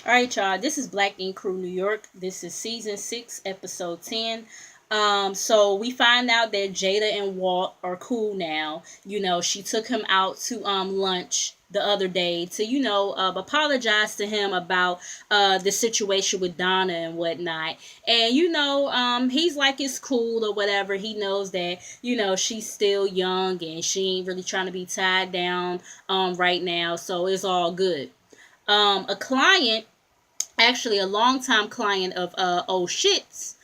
All right, y'all. This is Black Ink Crew New York. This is season 6, episode 10. So we find out that Jada and Walt are cool now. She took him out to lunch the other day to apologize to him about the situation with Donna and whatnot. And he's like it's cool or whatever. He knows that she's still young and she ain't really trying to be tied down right now, so it's all good. A client, actually a longtime client of old shits,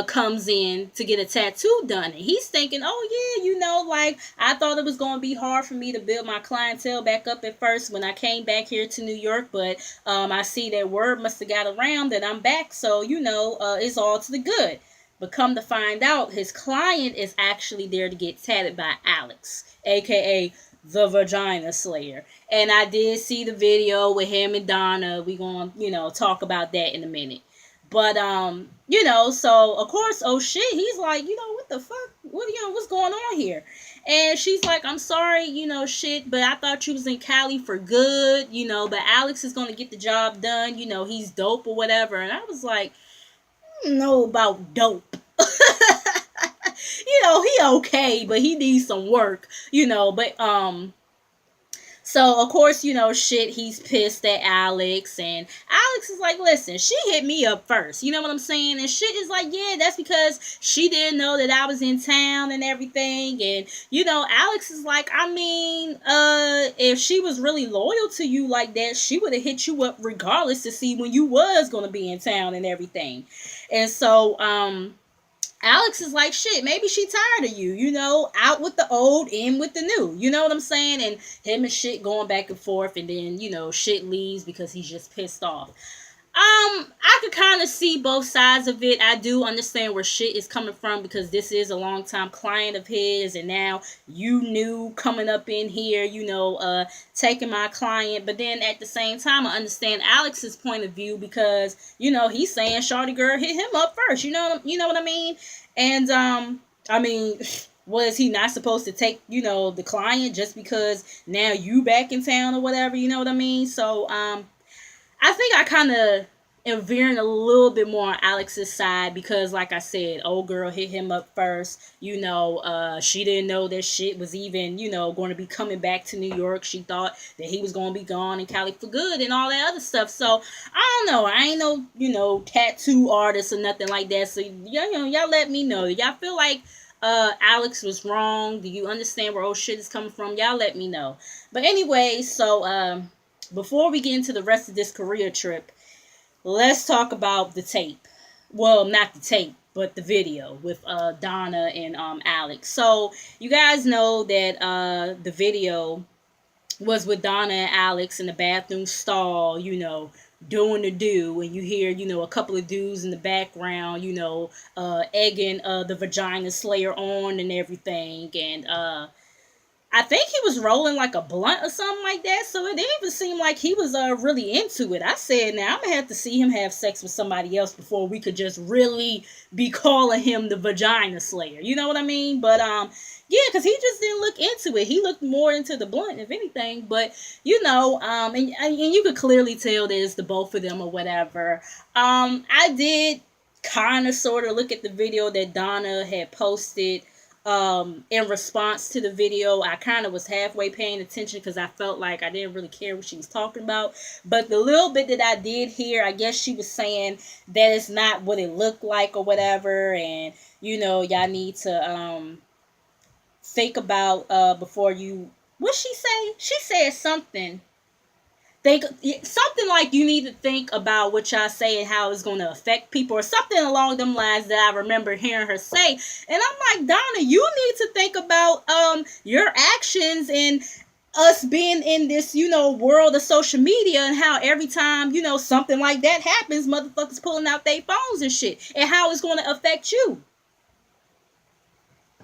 comes in to get a tattoo done, and he's thinking, oh yeah, like I thought it was going to be hard for me to build my clientele back up at first when I came back here to New York, but I see that word must have got around that I'm back, so it's all to the good. But come to find out, his client is actually there to get tatted by Alex, aka the Vagina Slayer. And I did see the video with him and Donna. We gonna, talk about that in a minute. But so of course, oh shit, he's like, what the fuck? What's going on here? And she's like, I'm sorry, shit, but I thought you was in Cali for good, but Alex is gonna get the job done, he's dope or whatever. And I was like, I don't know about dope. He okay, but he needs some work, but so of course, shit, he's pissed at Alex, and Alex is like, listen, she hit me up first. You know what I'm saying? And shit is like, yeah, that's because she didn't know that I was in town and everything. And Alex is like, I mean, if she was really loyal to you like that, she would have hit you up regardless to see when you was gonna be in town and everything. And so, Alex is like, shit, maybe she tired of you, out with the old, in with the new. You know what I'm saying? And him and shit going back and forth, and then, shit leaves because he's just pissed off. I could kind of see both sides of it. I do understand where shit is coming from because this is a long time client of his, and now you knew coming up in here, taking my client. But then at the same time, I understand Alex's point of view because he's saying Shawty girl hit him up first. You know what I mean? And I mean. Was he not supposed to take, the client just because now you back in town or whatever? You know what I mean? So, I think I kind of am veering a little bit more on Alex's side because, like I said, old girl hit him up first. She didn't know that shit was even, going to be coming back to New York. She thought that he was going to be gone in Cali for good and all that other stuff. So, I don't know. I ain't no, tattoo artist or nothing like that. So, y'all let me know. Y'all feel like Alex was wrong? Do you understand where old shit is coming from? Y'all let me know. But anyway, so before we get into the rest of this career trip, let's talk about the tape. Well, not the tape, but the video with Donna and Alex. So you guys know that the video was with Donna and Alex in the bathroom stall, doing the do, and you hear, a couple of dudes in the background, egging the Vagina Slayer on and everything. And I think he was rolling like a blunt or something like that. So it didn't even seem like he was really into it. I said, now I'm gonna have to see him have sex with somebody else before we could just really be calling him the Vagina Slayer. You know what I mean? But yeah, because he just didn't look into it. He looked more into the blunt, if anything. But and you could clearly tell that it's the both of them or whatever. I did kind of sort of look at the video that Donna had posted in response to the video. I kind of was halfway paying attention because I felt like I didn't really care what she was talking about. But the little bit that I did hear, I guess she was saying that it's not what it looked like or whatever. And, y'all need to think about before you. What she say? She said something. Think something like you need to think about what y'all say and how it's going to affect people, or something along them lines that I remember hearing her say. And I'm like, Donna, you need to think about your actions and us being in this, world of social media, and how every time, something like that happens, motherfuckers pulling out their phones and shit, and how it's going to affect you.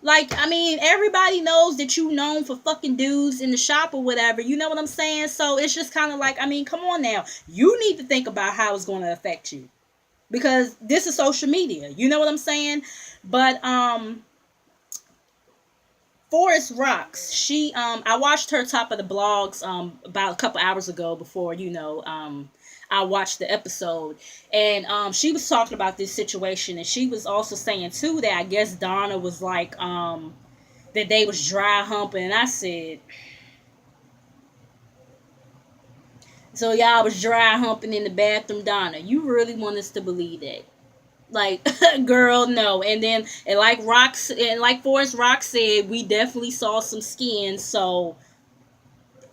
Like, I mean, everybody knows that you known for fucking dudes in the shop or whatever. You know what I'm saying? So it's just kind of like, I mean, come on now. You need to think about how it's going to affect you. Because this is social media. You know what I'm saying? But, Forest Rocks. She I watched her top of the blogs about a couple hours ago before, I watched the episode, and she was talking about this situation, and she was also saying too that I guess Donna was like that they was dry humping, and I said, so y'all was dry humping in the bathroom, Donna. You really want us to believe that? Like, girl, no. And like Forrest Rock said, we definitely saw some skin. So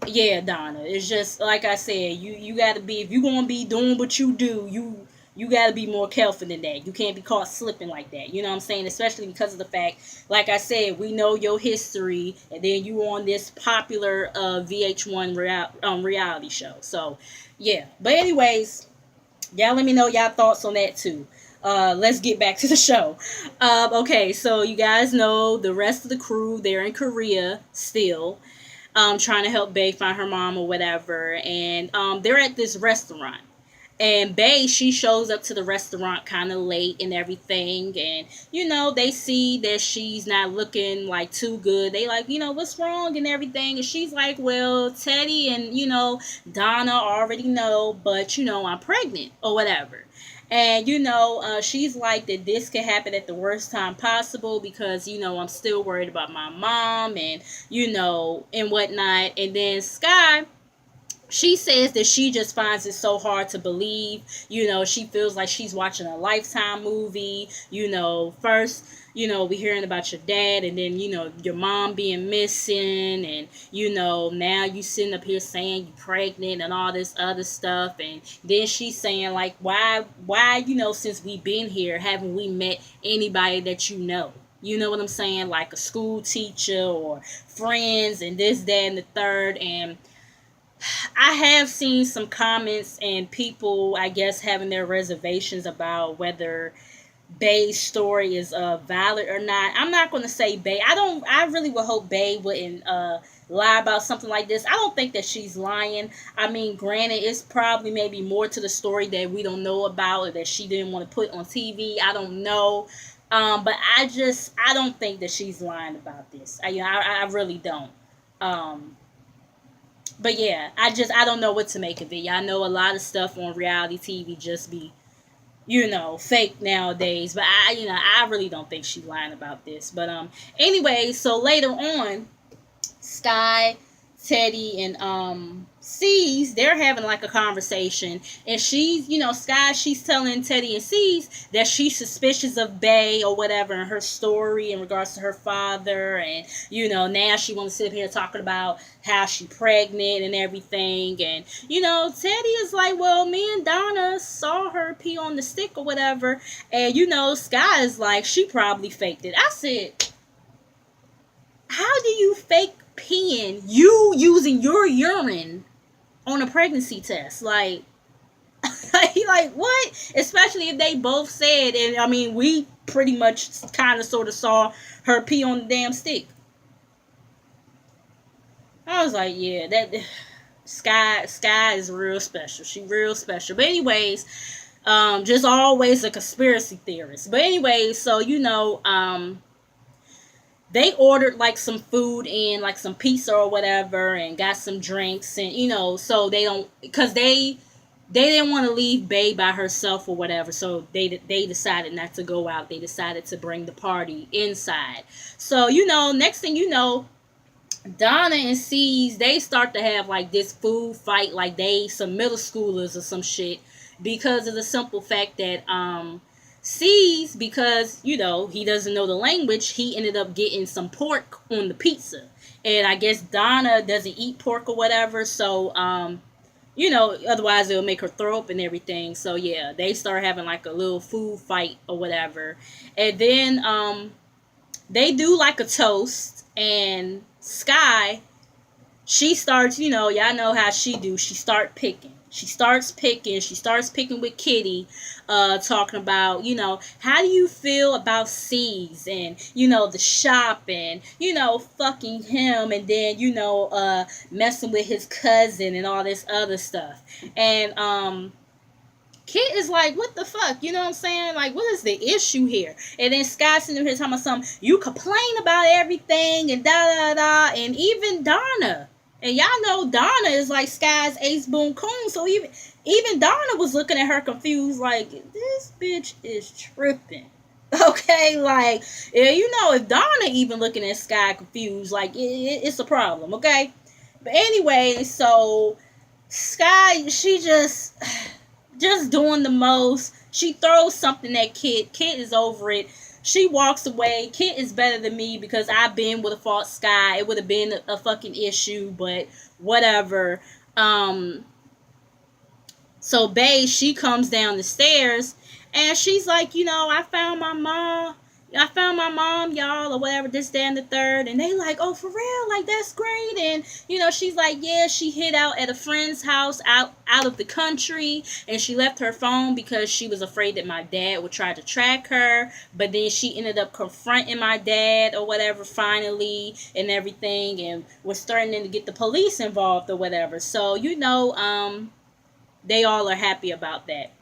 yeah, Donna, it's just like I said, you gotta be, if you gonna be doing what you do, you gotta be more careful than that. You can't be caught slipping like that. You know what I'm saying? Especially because of the fact, like I said, we know your history, and then you on this popular VH1 reality show. So yeah. But anyways, y'all let me know y'all thoughts on that too. Let's get back to the show. Okay, so you guys know the rest of the crew, they're in Korea still, trying to help Bae find her mom or whatever. And they're at this restaurant. And Bae, she shows up to the restaurant kind of late and everything. And, they see that she's not looking like too good. They like, what's wrong and everything. And she's like, well, Teddy and, Donna already know, but, I'm pregnant or whatever. And, she's like that this could happen at the worst time possible because, I'm still worried about my mom and, and whatnot. And then Sky, she says that she just finds it so hard to believe. She feels like she's watching a Lifetime movie. First, we hearing about your dad, and then, your mom being missing, and, now you sitting up here saying you're pregnant and all this other stuff. And then she's saying, like, why, since we've been here, haven't we met anybody that you know? You know what I'm saying? Like a school teacher or friends and this, that, and the third. And I have seen some comments and people, I guess, having their reservations about whether Bae's story is valid or not. I'm not going to say Bae. I really would hope Bae wouldn't lie about something like this. I don't think that she's lying. I mean, granted, it's probably maybe more to the story that we don't know about or that she didn't want to put on TV. I don't know. But I don't think that she's lying about this. I really don't. But yeah, I don't know what to make of it. I know a lot of stuff on reality TV just be, fake nowadays. But I really don't think she's lying about this. But anyway, so later on, Sky, Teddy, and C's, they're having like a conversation, and she's, Sky, she's telling Teddy and C's that she's suspicious of Bae or whatever, and her story in regards to her father, and now she wants to sit here talking about how she pregnant and everything. And Teddy is like, well, me and Donna saw her pee on the stick or whatever. And Sky is like, she probably faked it. I said, how do you fake peeing, you using your urine on a pregnancy test? Like like what? Especially if they both said, and I mean, we pretty much kind of sort of saw her pee on the damn stick. I was like, yeah, that Sky is real special. She real special. But anyways, just always a conspiracy theorist. But anyways, so they ordered like some food in, like some pizza or whatever, and got some drinks, and so they don't, because they didn't want to leave Bae by herself or whatever, so they decided not to go out. They decided to bring the party inside. So next thing you know, Donna and C's, they start to have like this food fight, like they some middle schoolers or some shit, because of the simple fact that C's, because he doesn't know the language, he ended up getting some pork on the pizza, and I guess Donna doesn't eat pork or whatever, so otherwise it'll make her throw up and everything. So yeah, they start having like a little food fight or whatever, and then they do like a toast, and Sky, she starts, y'all know how she do. She starts picking. She starts picking with Kitty, talking about, how do you feel about C's and, the shop and, fucking him and then, messing with his cousin and all this other stuff. And Kit is like, what the fuck? You know what I'm saying? Like, what is the issue here? And then Sky's sitting here talking about something. You complain about everything and da da da. And even Donna. And y'all know Donna is like Sky's ace boon coon. So even Donna was looking at her confused, like, this bitch is tripping. Okay, like, yeah, you know, if Donna even looking at Sky confused, like, it's a problem, okay? But anyway, so Sky, she just doing the most. She throws something at Kit. Kit is over it. She walks away. Kit is better than me because I've been with a false Sky. It would have been a fucking issue, but whatever. So Bae, she comes down the stairs and she's like, you know, I found my mom. I found my mom, y'all, or whatever, this, that, and the third. And they like, oh, for real? Like, that's great. And, you know, she's like, yeah, she hid out at a friend's house out of the country. And she left her phone because she was afraid that my dad would try to track her. But then she ended up confronting my dad or whatever finally and everything. And was starting to get the police involved or whatever. So, you know, they all are happy about that.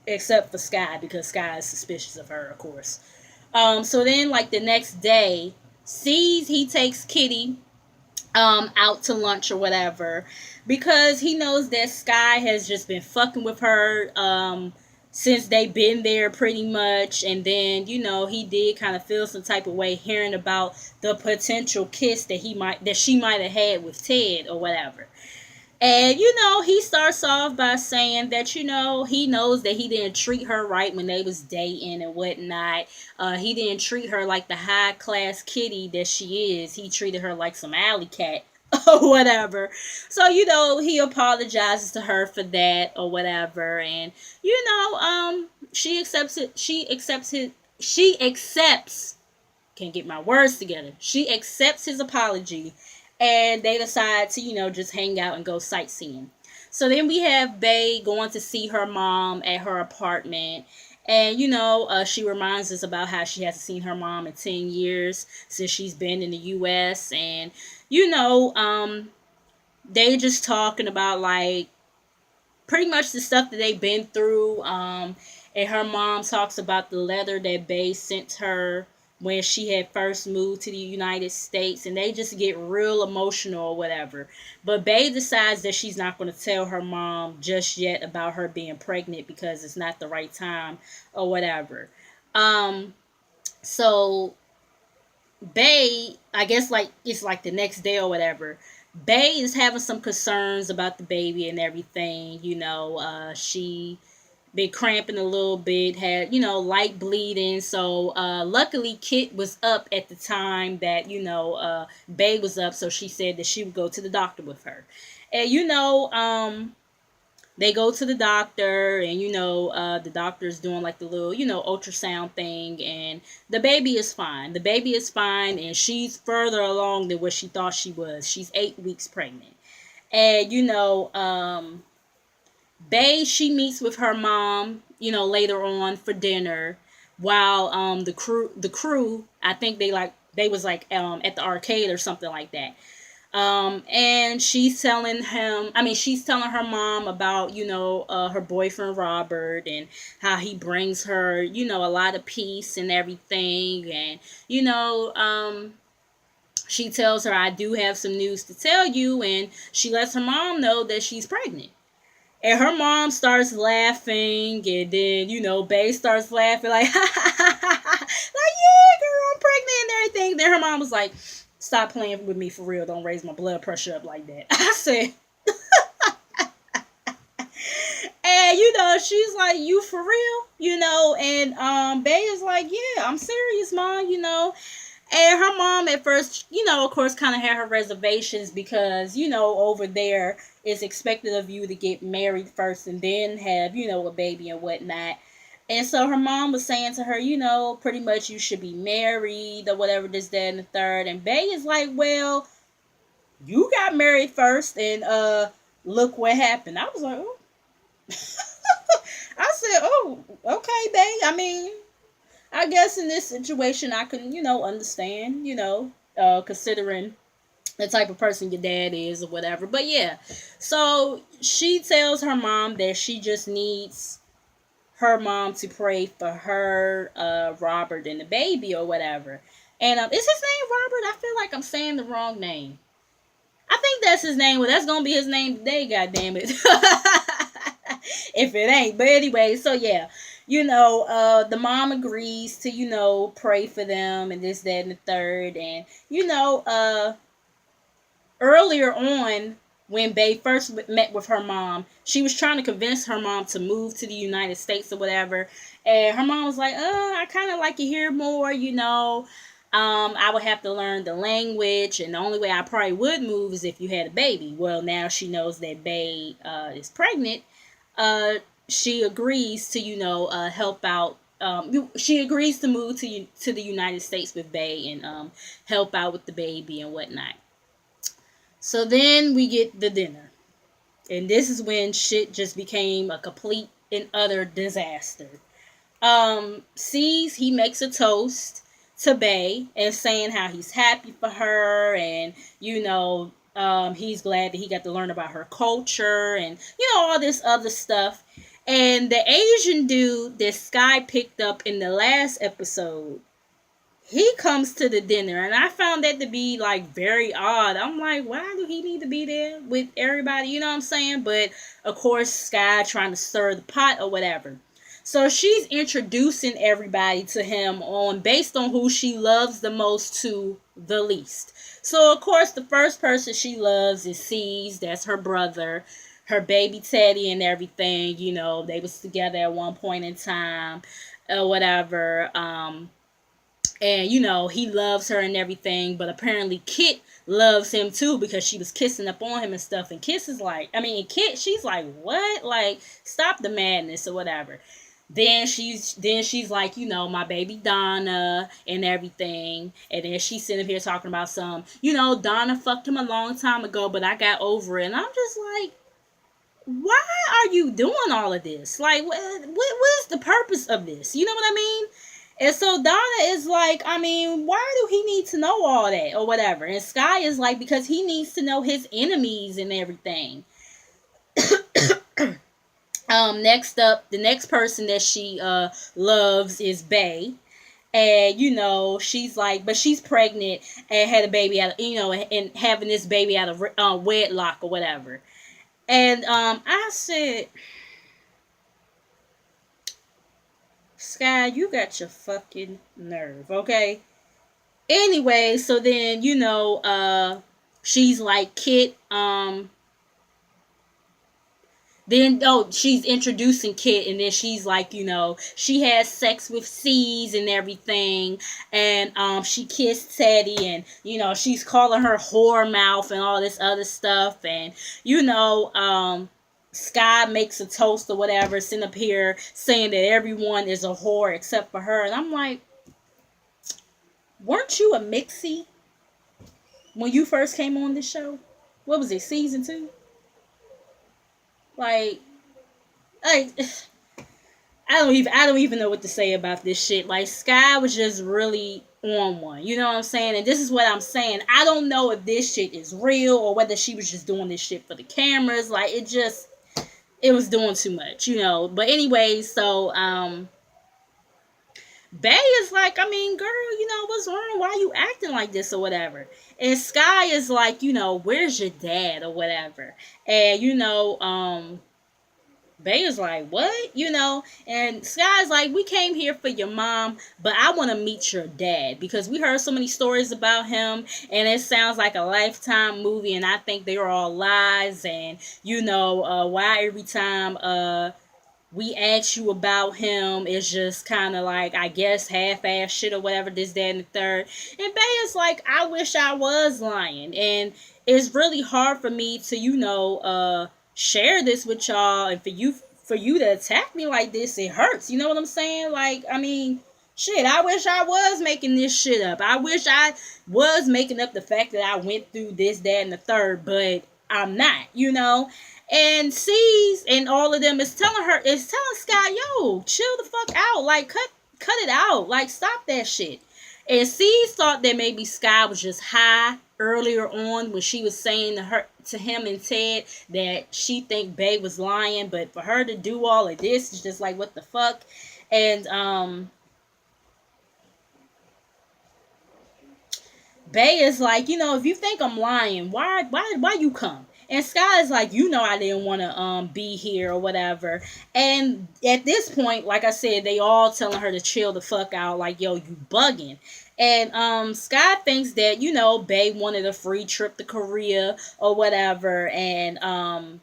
Except for Sky, because Sky is suspicious of her, of course. So then, like, the next day, he takes Kitty out to lunch or whatever because he knows that Sky has just been fucking with her since they've been there pretty much. And then, you know, he did kind of feel some type of way hearing about the potential kiss that she might have had with Ted or whatever. And, you know, he starts off by saying that, you know, he knows that he didn't treat her right when they was dating and whatnot. He didn't treat her like the high-class kitty that she is. He treated her like some alley cat or whatever. So, you know, he apologizes to her for that or whatever. And, you know, she accepts it. She accepts, can't get my words together. She accepts his apology. And they decide to, you know, just hang out and go sightseeing. So then we have Bae going to see her mom at her apartment. And, you know, she reminds us about how she hasn't seen her mom in 10 years since she's been in the U.S. And, you know, they just talking about, like, pretty much the stuff that they've been through. And her mom talks about the letter that Bae sent her when she had first moved to the United States, and they just get real emotional or whatever. But Bae decides that she's not going to tell her mom just yet about her being pregnant because it's not the right time or whatever. So Bae, I guess like it's like the next day or whatever, Bae is having some concerns about the baby and everything. You know, she been cramping a little bit, had, you know, light bleeding. So luckily Kit was up at the time that, you know, Bae was up, so she said that she would go to the doctor with her. And, you know, they go to the doctor, and, you know, the doctor's doing like the little, you know, ultrasound thing, and the baby is fine. The baby is fine, and she's further along than what she thought she was. She's 8 weeks pregnant. And, you know, Bae, she meets with her mom, you know, later on for dinner, while the crew, I think they was like at the arcade or something like that. And she's telling her mom about, you know, her boyfriend Robert, and how he brings her, you know, a lot of peace and everything. And, you know, she tells her, I do have some news to tell you. And she lets her mom know that she's pregnant. And her mom starts laughing, and then, you know, Bae starts laughing, like, ha ha ha ha ha, like, yeah, girl, I'm pregnant and everything. Then her mom was like, stop playing with me for real. Don't raise my blood pressure up like that. I said, and, you know, she's like, you for real? You know, and Bae is like, yeah, I'm serious, mom, you know. And her mom at first, you know, of course, kind of had her reservations because, you know, over there it's expected of you to get married first and then have, you know, a baby and whatnot. And so her mom was saying to her, you know, pretty much you should be married or whatever, this, that, and the third. And Bae is like, well, you got married first, and look what happened. I was like, oh. I said, oh, okay, Bae. I mean, I guess in this situation I can, you know, understand, you know, considering the type of person your dad is or whatever. But yeah, so she tells her mom that she just needs her mom to pray for her, Robert, and the baby or whatever. And is his name Robert? I feel like I'm saying the wrong name. I think that's his name. Well, that's gonna be his name today. God damn it. If it ain't, but anyway, so yeah, the mom agrees to pray for them and this, that, and the third, and earlier on, when Bay first met with her mom, she was trying to convince her mom to move to the United States or whatever. And her mom was like, I kind of like it here more, I would have to learn the language, and the only way I probably would move is if you had a baby. Well, now she knows that Bay is pregnant. She agrees to, help out. She agrees to move to the United States with Bay and help out with the baby and whatnot. So then we get the dinner. And this is when shit just became a complete and utter disaster. Sees he makes a toast to Bay and saying how he's happy for her, and he's glad that he got to learn about her culture and all this other stuff. And the Asian dude that Sky picked up in the last episode, he comes to the dinner, and I found that to be like very odd. I'm like, why do he need to be there with everybody? You know what I'm saying? But of course, Sky trying to stir the pot or whatever. So she's introducing everybody to him based on who she loves the most to the least. So of course, the first person she loves is C's. That's her brother, her baby Teddy, and everything. They was together at one point in time, or whatever. And he loves her and everything, but apparently Kit loves him too because she was kissing up on him and stuff. And Kit, she's like, what? Like, stop the madness or whatever. Then she's like, my baby Donna and everything. And then she's sitting here talking about Donna fucked him a long time ago, but I got over it. And I'm just like, why are you doing all of this? Like, what is the purpose of this? You know what I mean? And so Donna is like, why do he need to know all that or whatever? And Sky is like, because he needs to know his enemies and everything. Next up, the next person that she loves is Bay. And she's like, but she's pregnant and had a baby out, and having this baby out of wedlock or whatever. And I said, Sky, you got your fucking nerve, okay? Anyway, so then, she's like, Kit, she's introducing Kit, and then she's like, she has sex with C's and everything, and she kissed Teddy, and she's calling her whore mouth and all this other stuff, and Sky makes a toast or whatever, sitting up here saying that everyone is a whore except for her, and I'm like, weren't you a mixie when you first came on this show? What was it, season 2? Like, I don't even know what to say about this shit. Like, Sky was just really on one. You know what I'm saying? And this is what I'm saying. I don't know if this shit is real or whether she was just doing this shit for the cameras. Like, it was doing too much, But anyway, so Bay is like, girl, what's wrong? Why are you acting like this or whatever? And Sky is like, where's your dad or whatever? And, Bay is like, what? And Sky's like, we came here for your mom, but I want to meet your dad because we heard so many stories about him, and it sounds like a Lifetime movie, and I think they were all lies, and, why every time, we ask you about him, it's just kind of like, I guess, half-ass shit or whatever, this, that, and the third. And Bay is like, I wish I was lying. And it's really hard for me to, share this with y'all. And for you to attack me like this, it hurts. You know what I'm saying? Like, shit, I wish I was making this shit up. I wish I was making up the fact that I went through this, that, and the third. But I'm not, And C's and all of them is telling Sky, yo, chill the fuck out. Like, cut it out. Like, stop that shit. And C's thought that maybe Sky was just high earlier on when she was saying to him and Ted that she think Bay was lying, but for her to do all of this is just like, what the fuck? And Bay is like, if you think I'm lying, why you come? And Sky is like, I didn't want to be here or whatever. And at this point, like I said, they all telling her to chill the fuck out, like, yo, you bugging. And Sky thinks that, Bay wanted a free trip to Korea or whatever. And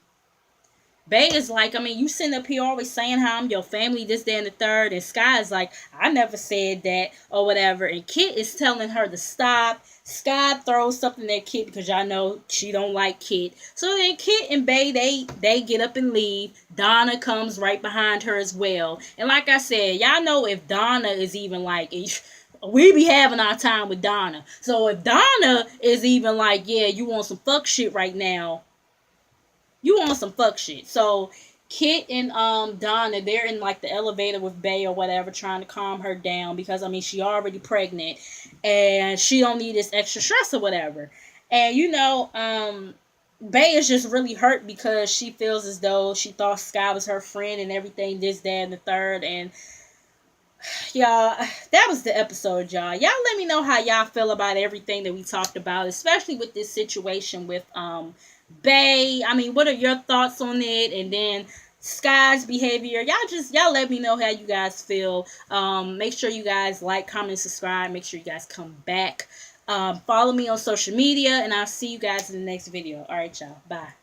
Bay is like, I mean, you sitting up here always saying how I'm your family, this, that, and the third. And Sky is like, I never said that or whatever. And Kit is telling her to stop. Sky throws something at Kit because y'all know she don't like Kit. So then Kit and Bay, they get up and leave. Donna comes right behind her as well. And like I said, y'all know if Donna is even like... we be having our time with Donna. So if Donna is even like, yeah, you want some fuck shit right now, you want some fuck shit. So Kit and Donna, they're in like the elevator with Bay or whatever, trying to calm her down because I mean she already pregnant and she don't need this extra stress or whatever. And Bay is just really hurt because she feels as though she thought Sky was her friend and everything, this, that, and the third. And y'all, that was the episode, y'all. Let me know how y'all feel about everything that we talked about, especially with this situation with Bay. I mean, what are your thoughts on it? And then Sky's behavior. Y'all let me know how you guys feel. Make sure you guys like, comment, subscribe. Make sure you guys come back. Follow me on social media, and I'll see you guys in the next video. All right, y'all. Bye.